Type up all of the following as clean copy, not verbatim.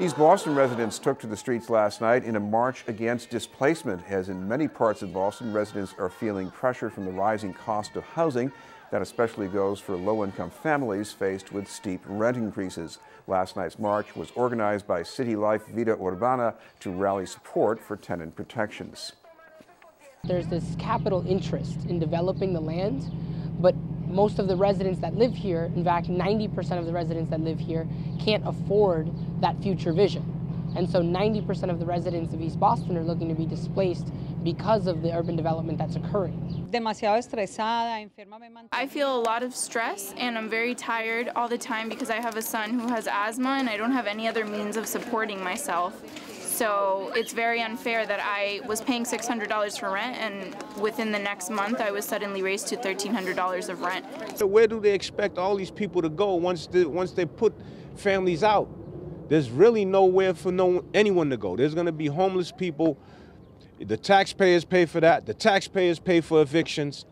East Boston residents took to the streets last night in a march against displacement, as in many parts of Boston, residents are feeling pressure from the rising cost of housing. That especially goes for low-income families faced with steep rent increases. Last night's march was organized by City Life Vida Urbana to rally support for tenant protections. There's this capital interest in developing the land, but most of the residents that live here, in fact 90% of the residents that live here, can't afford that future vision. And so 90% of the residents of East Boston are looking to be displaced because of the urban development that's occurring. I feel a lot of stress and I'm very tired all the time because I have a son who has asthma and I don't have any other means of supporting myself. So it's very unfair that I was paying $600 for rent and within the next month I was suddenly raised to $1,300 of rent. So where do they expect all these people to go once they put families out? There's really nowhere for anyone to go. There's going to be homeless people. The taxpayers pay for that. The taxpayers pay for evictions.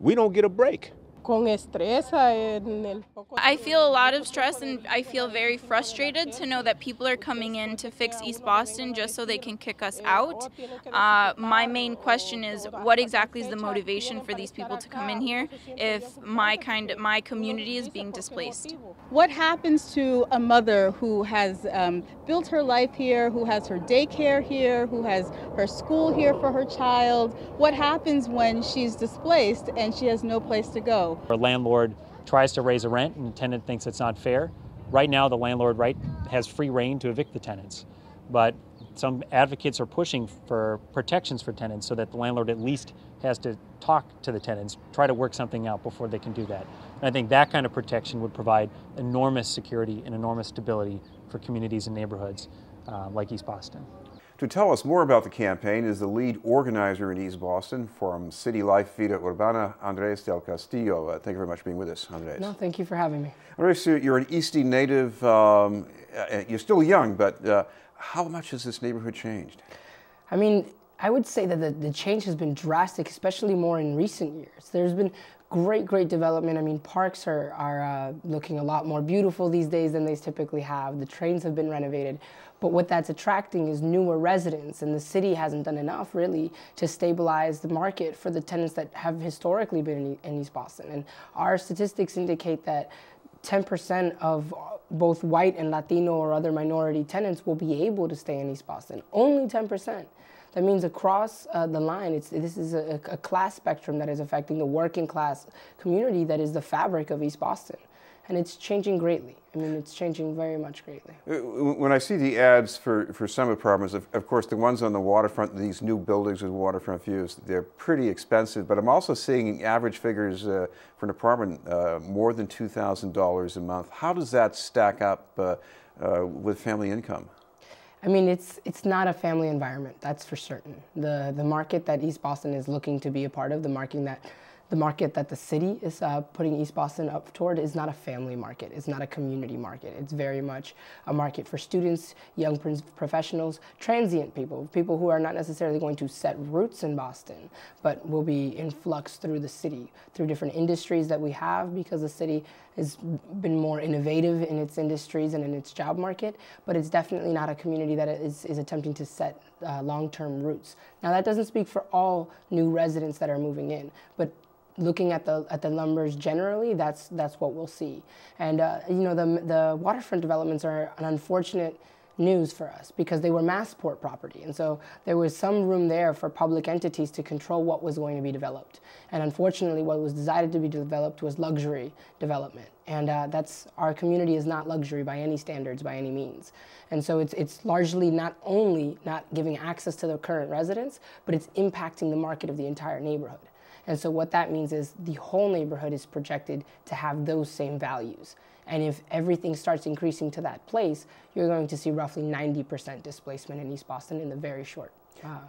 We don't get a break. I feel a lot of stress and I feel very frustrated to know that people are coming in to fix East Boston just so they can kick us out. My main question is, what exactly is the motivation for these people to come in here if my community is being displaced? What happens to a mother who has built her life here, who has her daycare here, who has her school here for her child? What happens when she's displaced and she has no place to go? A landlord tries to raise a rent and the tenant thinks it's not fair. Right now the landlord has free reign to evict the tenants, but some advocates are pushing for protections for tenants so that the landlord at least has to talk to the tenants, try to work something out before they can do that. And I think that kind of protection would provide enormous security and enormous stability for communities and neighborhoods like East Boston. To tell us more about the campaign is the lead organizer in East Boston from City Life Vida Urbana, Andres del Castillo. Thank you very much for being with us, Andres. No, thank you for having me. Andres, you're an Eastie native. You're still young, but how much has this neighborhood changed? I mean, I would say that the change has been drastic, especially more in recent years. There's been great development. I mean, parks are looking a lot more beautiful these days than they typically have. The trains have been renovated. But what that's attracting is newer residents, and the city hasn't done enough, really, to stabilize the market for the tenants that have historically been in East Boston. And our statistics indicate that 10% of both white and Latino or other minority tenants will be able to stay in East Boston. Only 10%. That means across the line, this is a class spectrum that is affecting the working class community that is the fabric of East Boston. And it's changing greatly. I mean, it's changing very much greatly. When I see the ads for some apartments, of course, the ones on the waterfront, these new buildings with waterfront views, they're pretty expensive. But I'm also seeing average figures for an apartment more than $2,000 a month. How does that stack up with family income? I mean, it's not a family environment, that's for certain. The market that East Boston is looking to be a part of, the market that the city is putting East Boston up toward is not a family market. It's not a community market. It's very much a market for students, young professionals, transient people who are not necessarily going to set roots in Boston, but will be in flux through the city, through different industries that we have, because the city has been more innovative in its industries and in its job market, but it's definitely not a community that is attempting to set long-term roots. Now, that doesn't speak for all new residents that are moving in, but looking at the numbers generally, that's what we'll see. And you know, the waterfront developments are an unfortunate news for us because they were Massport property, and so there was some room there for public entities to control what was going to be developed. And unfortunately, what was decided to be developed was luxury development, and our community is not luxury by any standards, by any means. And so it's largely not only not giving access to the current residents, but it's impacting the market of the entire neighborhood. And so what that means is the whole neighborhood is projected to have those same values. And if everything starts increasing to that place, you're going to see roughly 90% displacement in East Boston in the very short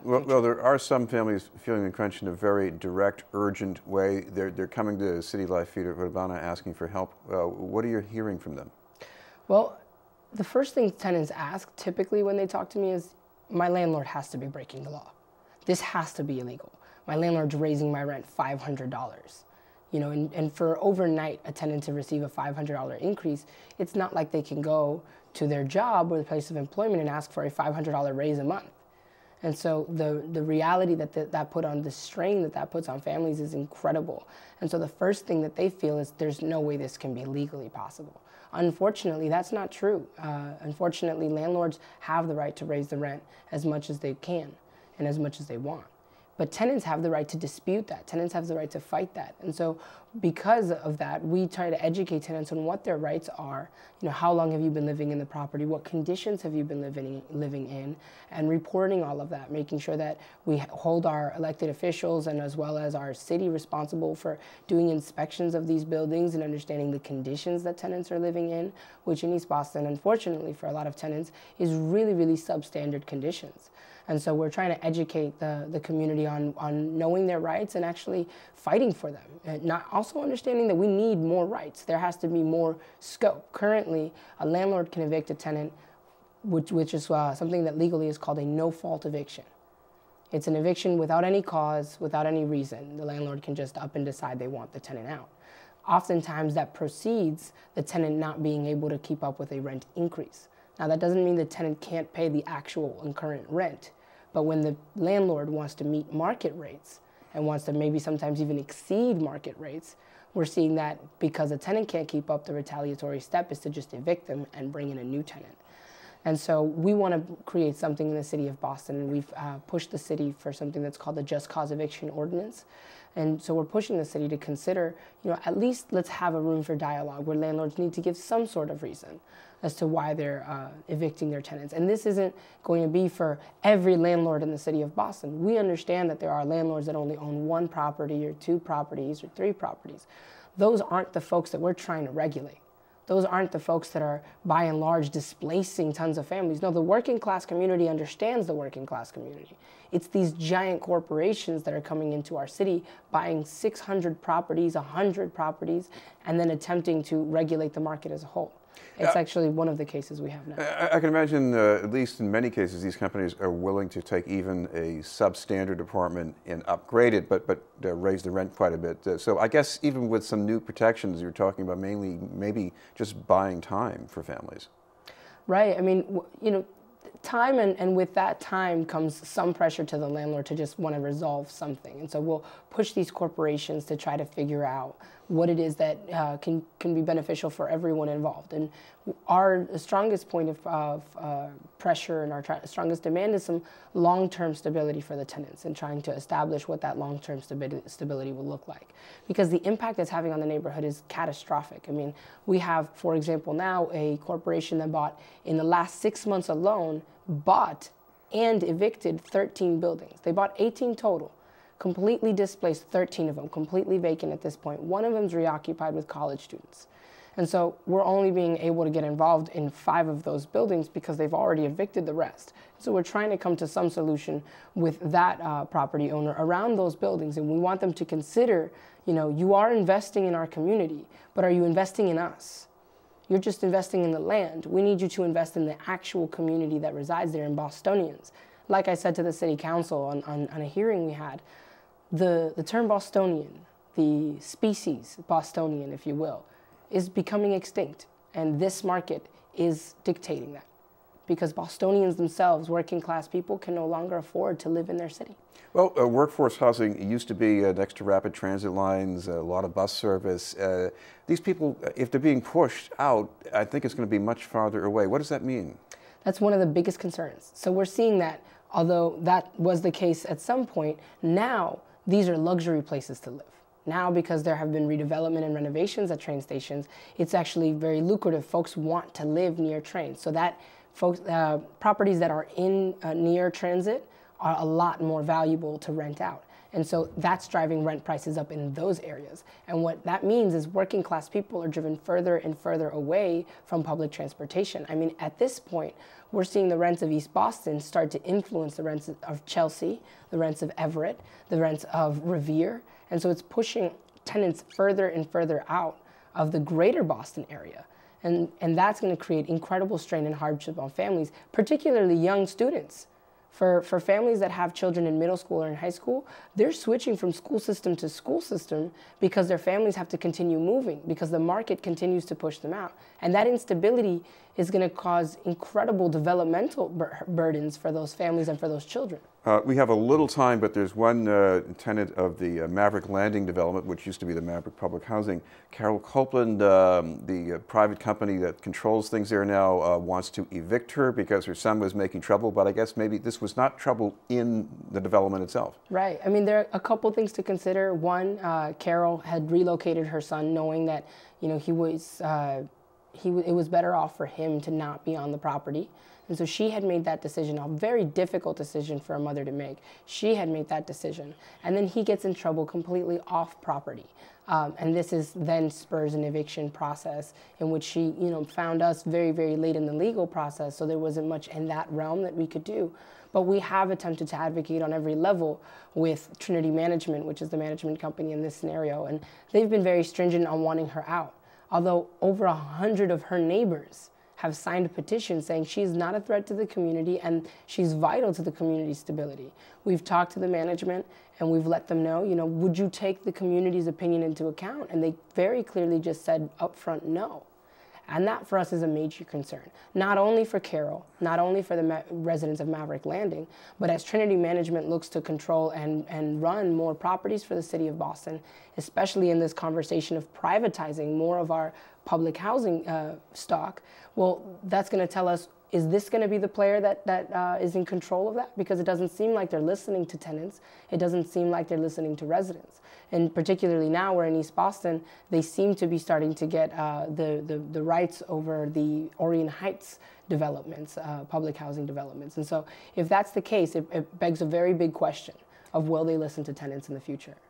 well, there are some families feeling the crunch in a very direct, urgent way. They're coming to City Life Vida Urbana asking for help. What are you hearing from them? Well, the first thing tenants ask typically when they talk to me is, my landlord has to be breaking the law. This has to be illegal. My landlord's raising my rent $500. You know, and for overnight a tenant to receive a $500 increase, it's not like they can go to their job or the place of employment and ask for a $500 raise a month. And so the reality that put on, the strain that puts on families is incredible. And so the first thing that they feel is there's no way this can be legally possible. Unfortunately, that's not true. Unfortunately, landlords have the right to raise the rent as much as they can and as much as they want. But tenants have the right to dispute that. Tenants have the right to fight that. And so because of that, we try to educate tenants on what their rights are. You know, how long have you been living in the property? What conditions have you been living in? And reporting all of that, making sure that we hold our elected officials and as well as our city responsible for doing inspections of these buildings and understanding the conditions that tenants are living in, which in East Boston, unfortunately for a lot of tenants, is really, really substandard conditions. And so we're trying to educate the community on knowing their rights and actually fighting for them. And not also understanding that we need more rights. There has to be more scope. Currently, a landlord can evict a tenant, which is something that legally is called a no-fault eviction. It's an eviction without any cause, without any reason. The landlord can just up and decide they want the tenant out. Oftentimes that precedes the tenant not being able to keep up with a rent increase. Now, that doesn't mean the tenant can't pay the actual and current rent, but when the landlord wants to meet market rates and wants to maybe sometimes even exceed market rates, we're seeing that because a tenant can't keep up, the retaliatory step is to just evict them and bring in a new tenant. And so we want to create something in the city of Boston, and we've pushed the city for something that's called the Just Cause Eviction Ordinance. And so we're pushing the city to consider, you know, at least let's have a room for dialogue where landlords need to give some sort of reason as to why they're evicting their tenants. And this isn't going to be for every landlord in the city of Boston. We understand that there are landlords that only own one property or two properties or three properties. Those aren't the folks that we're trying to regulate. Those aren't the folks that are, by and large, displacing tons of families. No, the working class community understands the working class community. It's these giant corporations that are coming into our city, buying 600 properties, 100 properties, and then attempting to regulate the market as a whole. It's actually one of the cases we have now. I can imagine, at least in many cases, these companies are willing to take even a substandard apartment and upgrade it, but raise the rent quite a bit. So I guess even with some new protections, you're talking about mainly maybe just buying time for families. Right. I mean, you know, time and with that time comes some pressure to the landlord to just want to resolve something. And so we'll push these corporations to try to figure out what it is that can be beneficial for everyone involved. And our strongest point of pressure and our strongest demand is some long-term stability for the tenants and trying to establish what that long-term stability will look like. Because the impact it's having on the neighborhood is catastrophic. I mean, we have, for example, now a corporation that bought, in the last 6 months alone, bought and evicted 13 buildings. They bought 18 total. Completely displaced 13 of them, completely vacant at this point. One of them is reoccupied with college students. And so we're only being able to get involved in 5 of those buildings because they've already evicted the rest. So we're trying to come to some solution with that property owner around those buildings. And we want them to consider, you know, you are investing in our community, but are you investing in us? You're just investing in the land. We need you to invest in the actual community that resides there, in Bostonians. Like I said to the city council on a hearing we had, the term Bostonian, the species Bostonian, if you will, is becoming extinct. And this market is dictating that. Because Bostonians themselves, working class people, can no longer afford to live in their city. Well, workforce housing used to be next to rapid transit lines, a lot of bus service. These people, if they're being pushed out, I think it's going to be much farther away. What does that mean? That's one of the biggest concerns. So we're seeing that, although that was the case at some point, now these are luxury places to live. Now, because there have been redevelopment and renovations at train stations, it's actually very lucrative. Folks want to live near trains. So that folks, properties that are in near transit are a lot more valuable to rent out. And so that's driving rent prices up in those areas. And what that means is working class people are driven further and further away from public transportation. I mean, at this point, we're seeing the rents of East Boston start to influence the rents of Chelsea, the rents of Everett, the rents of Revere. And so it's pushing tenants further and further out of the greater Boston area. And that's going to create incredible strain and hardship on families, particularly young students. For families that have children in middle school or in high school, they're switching from school system to school system because their families have to continue moving, because the market continues to push them out. And that instability is going to cause incredible developmental burdens for those families and for those children. We have a little time, but there's one tenant of the Maverick Landing development, which used to be the Maverick Public Housing. Carol Copeland, the private company that controls things there now, wants to evict her because her son was making trouble, but I guess maybe this was not trouble in the development itself. Right. I mean, there are a couple things to consider. One, Carol had relocated her son knowing that, you know, it was better off for him to not be on the property. And so she had made that decision, a very difficult decision for a mother to make. She had made that decision. And then he gets in trouble completely off property. And this is then spurs an eviction process in which she, you know, found us very, very late in the legal process. So there wasn't much in that realm that we could do. But we have attempted to advocate on every level with Trinity Management, which is the management company in this scenario. And they've been very stringent on wanting her out. Although over 100 of her neighbors have signed a petition saying she's not a threat to the community and she's vital to the community's stability. We've talked to the management and we've let them know, you know, would you take the community's opinion into account? And they very clearly just said upfront no. And that for us is a major concern, not only for Carol, not only for the residents of Maverick Landing, but as Trinity Management looks to control and run more properties for the city of Boston, especially in this conversation of privatizing more of our public housing stock. Well, that's going to tell us, is this going to be the player that is in control of that? Because it doesn't seem like they're listening to tenants. It doesn't seem like they're listening to residents. And particularly now we're in East Boston, they seem to be starting to get the rights over the Orion Heights developments, public housing developments. And so if that's the case, it begs a very big question of will they listen to tenants in the future?